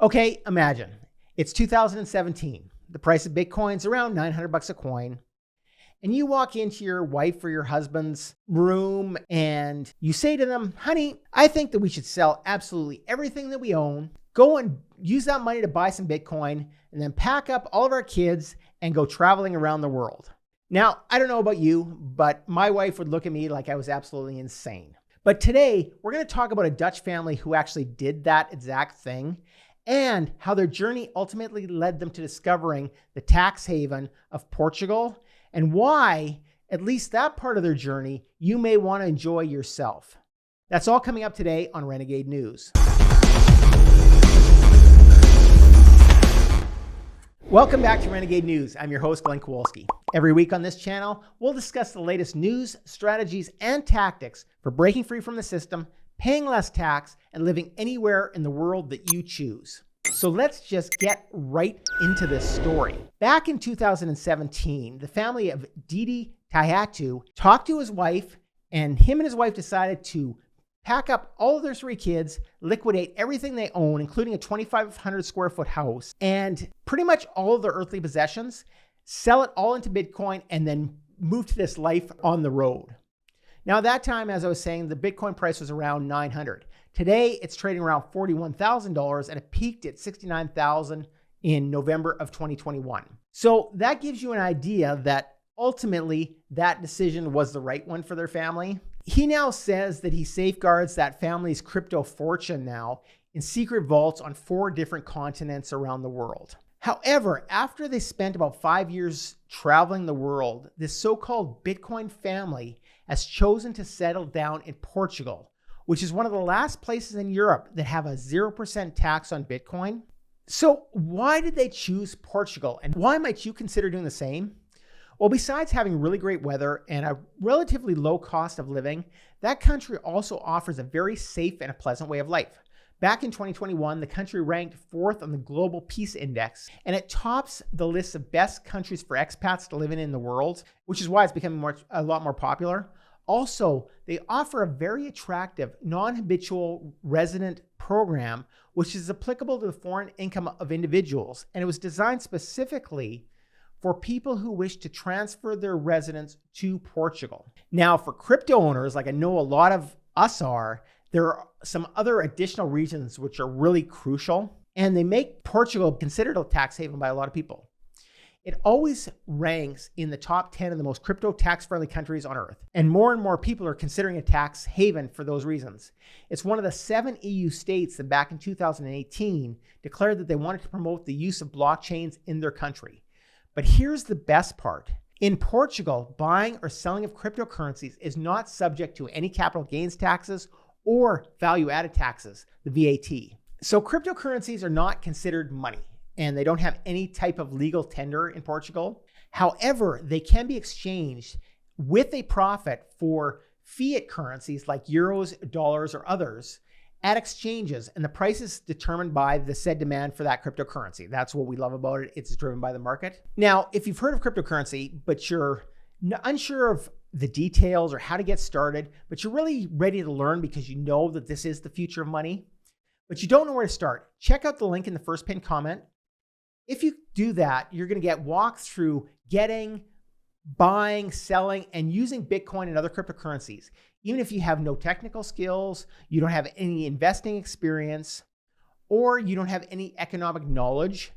Okay, imagine it's 2017. The price of Bitcoin's around $900 a coin. And you walk into your wife or your husband's room and you say to them, honey, I think that we should sell absolutely everything that we own, go and use that money to buy some Bitcoin, and then pack up all of our kids and go traveling around the world. Now, I don't know about you, but my wife would look at me like I was absolutely insane. But today, we're going to talk about a Dutch family who actually did that exact thing and how their journey ultimately led them to discovering the tax haven of Portugal, and why, at least that part of their journey, you may want to enjoy yourself. That's all coming up today on Renegade News. Welcome back to Renegade News. I'm your host, Glenn Kowalski. Every week on this channel, we'll discuss the latest news, strategies, and tactics for breaking free from the system, paying less tax, and living anywhere in the world that you choose. So let's just get right into this story. Back in 2017, the family of Didi Taihuttu talked to his wife, and him and his wife decided to pack up all of their 3 kids, liquidate everything they own, including a 2,500 square foot house, and pretty much all of their earthly possessions, sell it all into Bitcoin, and then move to this life on the road. Now, at that time, as I was saying, the Bitcoin price was around $900. Today, it's trading around $41,000, and it peaked at $69,000 in November of 2021. So that gives you an idea that ultimately that decision was the right one for their family. He now says that he safeguards that family's crypto fortune now in secret vaults on 4 different continents around the world. However, after they spent about 5 years traveling the world, this so-called Bitcoin family has chosen to settle down in Portugal, which is one of the last places in Europe that have a 0% tax on Bitcoin. So why did they choose Portugal, and why might you consider doing the same? Well, besides having really great weather and a relatively low cost of living, that country also offers a very safe and a pleasant way of life. Back in 2021, the country ranked 4th on the Global Peace Index, and it tops the list of best countries for expats to live in the world, which is why it's becoming a lot more popular. Also, they offer a very attractive non-habitual resident program, which is applicable to the foreign income of individuals, and it was designed specifically for people who wish to transfer their residence to Portugal. Now, for crypto owners, like I know a lot of us are, there are some other additional reasons which are really crucial, and they make Portugal considered a tax haven by a lot of people. It always ranks in the top 10 of the most crypto tax-friendly countries on earth, and more people are considering a tax haven for those reasons. It's one of the 7 EU states that back in 2018 declared that they wanted to promote the use of blockchains in their country. But here's the best part. In Portugal, buying or selling of cryptocurrencies is not subject to any capital gains taxes or value-added taxes, the VAT. So cryptocurrencies are not considered money, and they don't have any type of legal tender in Portugal. However, they can be exchanged with a profit for fiat currencies like euros, dollars, or others at exchanges, and the price is determined by the said demand for that cryptocurrency. That's what we love about it. It's driven by the market. Now, if you've heard of cryptocurrency, but you're unsure of the details or how to get started, but you're really ready to learn because you know that this is the future of money, but you don't know where to start, check out the link in the first pinned comment. If you do that, you're going to get walked through getting, buying, selling, and using Bitcoin and other cryptocurrencies. Even if you have no technical skills, you don't have any investing experience, or you don't have any economic knowledge,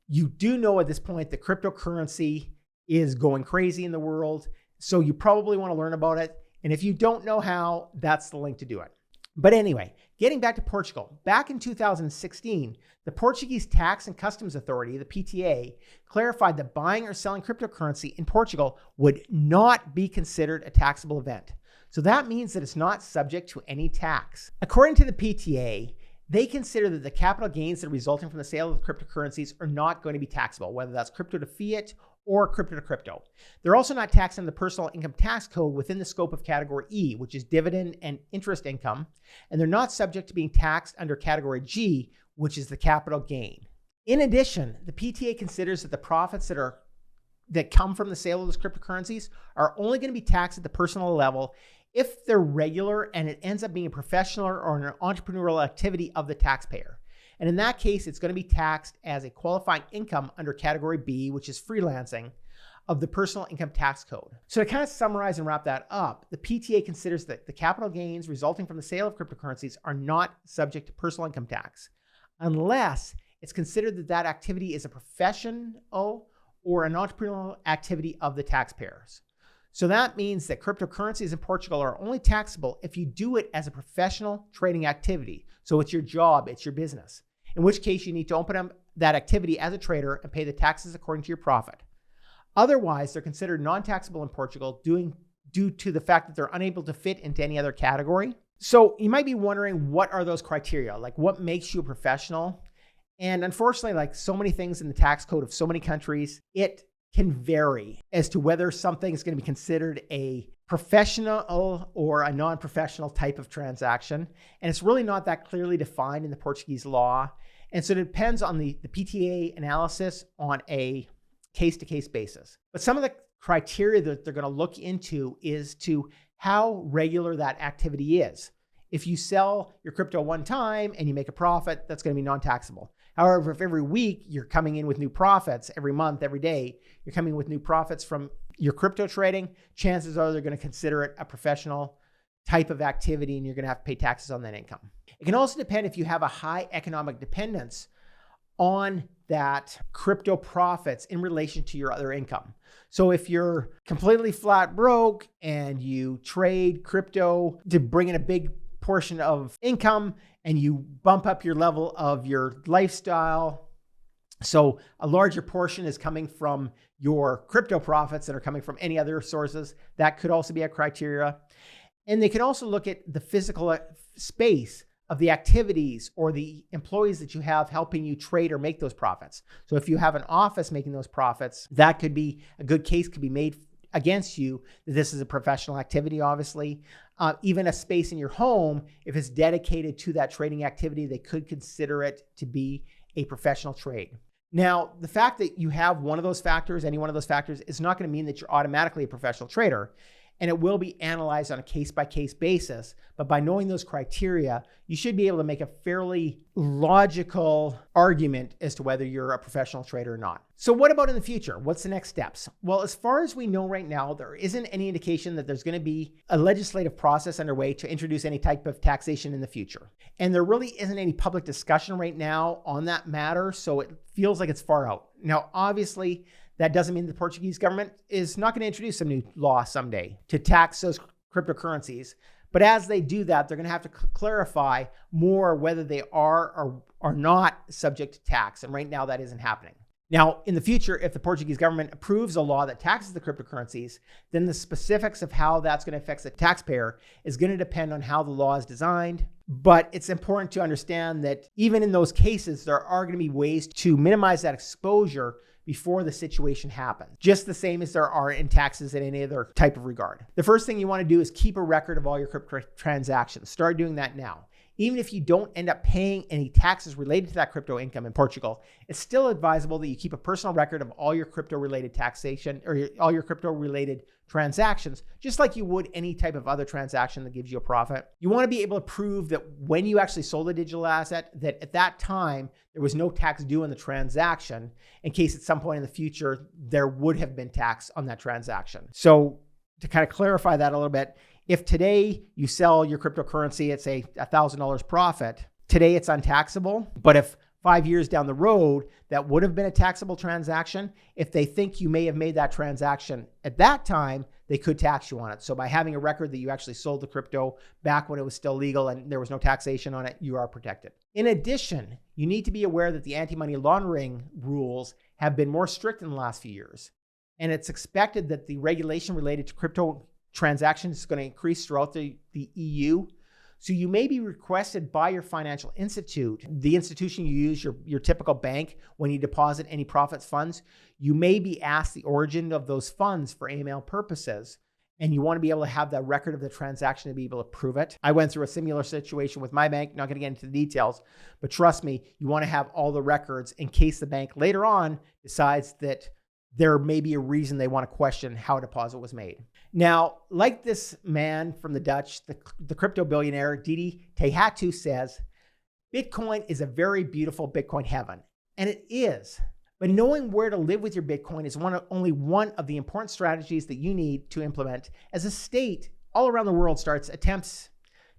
you do know at this point that cryptocurrency is going crazy in the world. So you probably want to learn about it. And if you don't know how, that's the link to do it. But anyway, getting back to Portugal, back in 2016, the Portuguese Tax and Customs Authority, the PTA, clarified that buying or selling cryptocurrency in Portugal would not be considered a taxable event. So that means that it's not subject to any tax. According to the PTA, they consider that the capital gains that are resulting from the sale of cryptocurrencies are not going to be taxable, whether that's crypto to fiat or crypto to crypto. They're also not taxed in the personal income tax code within the scope of category E, which is dividend and interest income, and they're not subject to being taxed under category G, which is the capital gain. In addition, the PTA considers that the profits that come from the sale of those cryptocurrencies are only going to be taxed at the personal level if they're regular and it ends up being a professional or an entrepreneurial activity of the taxpayer. And in that case, it's going to be taxed as a qualifying income under Category B, which is freelancing, of the Personal Income Tax Code. So to kind of summarize and wrap that up, the PTA considers that the capital gains resulting from the sale of cryptocurrencies are not subject to personal income tax unless it's considered that that activity is a professional or an entrepreneurial activity of the taxpayers. So that means that cryptocurrencies in Portugal are only taxable if you do it as a professional trading activity. So it's your job, it's your business, in which case you need to open up that activity as a trader and pay the taxes according to your profit. Otherwise, they're considered non-taxable in Portugal due to the fact that they're unable to fit into any other category. So you might be wondering, what are those criteria? Like, what makes you a professional? And unfortunately, like so many things in the tax code of so many countries, it can vary as to whether something is going to be considered a professional or a non-professional type of transaction. And it's really not that clearly defined in the Portuguese law. And so it depends on the PTA analysis on a case-to-case basis. But some of the criteria that they're going to look into is to how regular that activity is. If you sell your crypto one time and you make a profit, that's going to be non-taxable. However, if every week you're coming in with new profits, every month, every day, you're coming with new profits from your crypto trading, chances are they're going to consider it a professional type of activity and you're going to have to pay taxes on that income. It can also depend if you have a high economic dependence on that crypto profits in relation to your other income. So if you're completely flat broke and you trade crypto to bring in a big portion of income and you bump up your level of your lifestyle, so a larger portion is coming from your crypto profits that are coming from any other sources, that could also be a criteria. And they can also look at the physical space of the activities or the employees that you have helping you trade or make those profits. So if you have an office making those profits, that could be a good case could be made against you that this is a professional activity, obviously. Even a space in your home, if it's dedicated to that trading activity, they could consider it to be a professional trade. Now, the fact that you have one of those factors, any one of those factors, is not going to mean that you're automatically a professional trader. And it will be analyzed on a case-by-case basis. But by knowing those criteria, you should be able to make a fairly logical argument as to whether you're a professional trader or not. So what about in the future? What's the next steps? Well, as far as we know right now, there isn't any indication that there's going to be a legislative process underway to introduce any type of taxation in the future. And there really isn't any public discussion right now on that matter, so it feels like it's far out. Now, obviously, that doesn't mean the Portuguese government is not going to introduce some new law someday to tax those cryptocurrencies. But as they do that, they're going to have to clarify more whether they are or are not subject to tax. And right now that isn't happening. Now, in the future, if the Portuguese government approves a law that taxes the cryptocurrencies, then the specifics of how that's going to affect the taxpayer is going to depend on how the law is designed. But it's important to understand that even in those cases, there are going to be ways to minimize that exposure before the situation happens, just the same as there are in taxes in any other type of regard. The first thing you want to do is keep a record of all your crypto transactions. Start doing that now. Even if you don't end up paying any taxes related to that crypto income in Portugal, it's still advisable that you keep a personal record of all your crypto-related taxation or all your crypto-related transactions, just like you would any type of other transaction that gives you a profit. You want to be able to prove that when you actually sold a digital asset, that at that time, there was no tax due on the transaction in case at some point in the future, there would have been tax on that transaction. So to kind of clarify that a little bit, if today you sell your cryptocurrency at say $1,000 profit, today it's untaxable. But if 5 years down the road, that would have been a taxable transaction. If they think you may have made that transaction at that time, they could tax you on it. So by having a record that you actually sold the crypto back when it was still legal and there was no taxation on it, you are protected. In addition, you need to be aware that the anti-money laundering rules have been more strict in the last few years. And it's expected that the regulation related to crypto transactions is going to increase throughout the EU. So you may be requested by your financial institute, the institution you use, your typical bank, when you deposit any profits funds, you may be asked the origin of those funds for AML purposes. And you want to be able to have that record of the transaction to be able to prove it. I went through a similar situation with my bank, not going to get into the details, but trust me, you want to have all the records in case the bank later on decides that there may be a reason they want to question how a deposit was made. Now, like this man from the Dutch, the crypto billionaire Didi Taihuttu says, Bitcoin is a very beautiful Bitcoin heaven, and it is. But knowing where to live with your Bitcoin is only one of the important strategies that you need to implement as a state all around the world starts attempts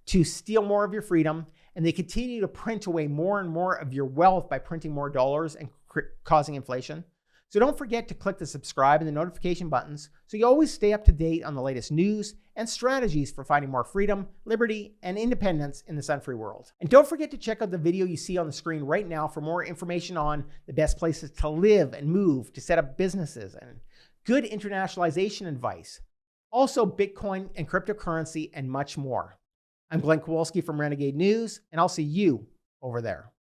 to steal more of your freedom, and they continue to print away more and more of your wealth by printing more dollars and causing inflation. So don't forget to click the subscribe and the notification buttons so you always stay up to date on the latest news and strategies for finding more freedom, liberty, and independence in the sun-free world. And don't forget to check out the video you see on the screen right now for more information on the best places to live and move, to set up businesses, and good internationalization advice. Also Bitcoin and cryptocurrency and much more. I'm Glenn Kowalski from Renegade News, and I'll see you over there.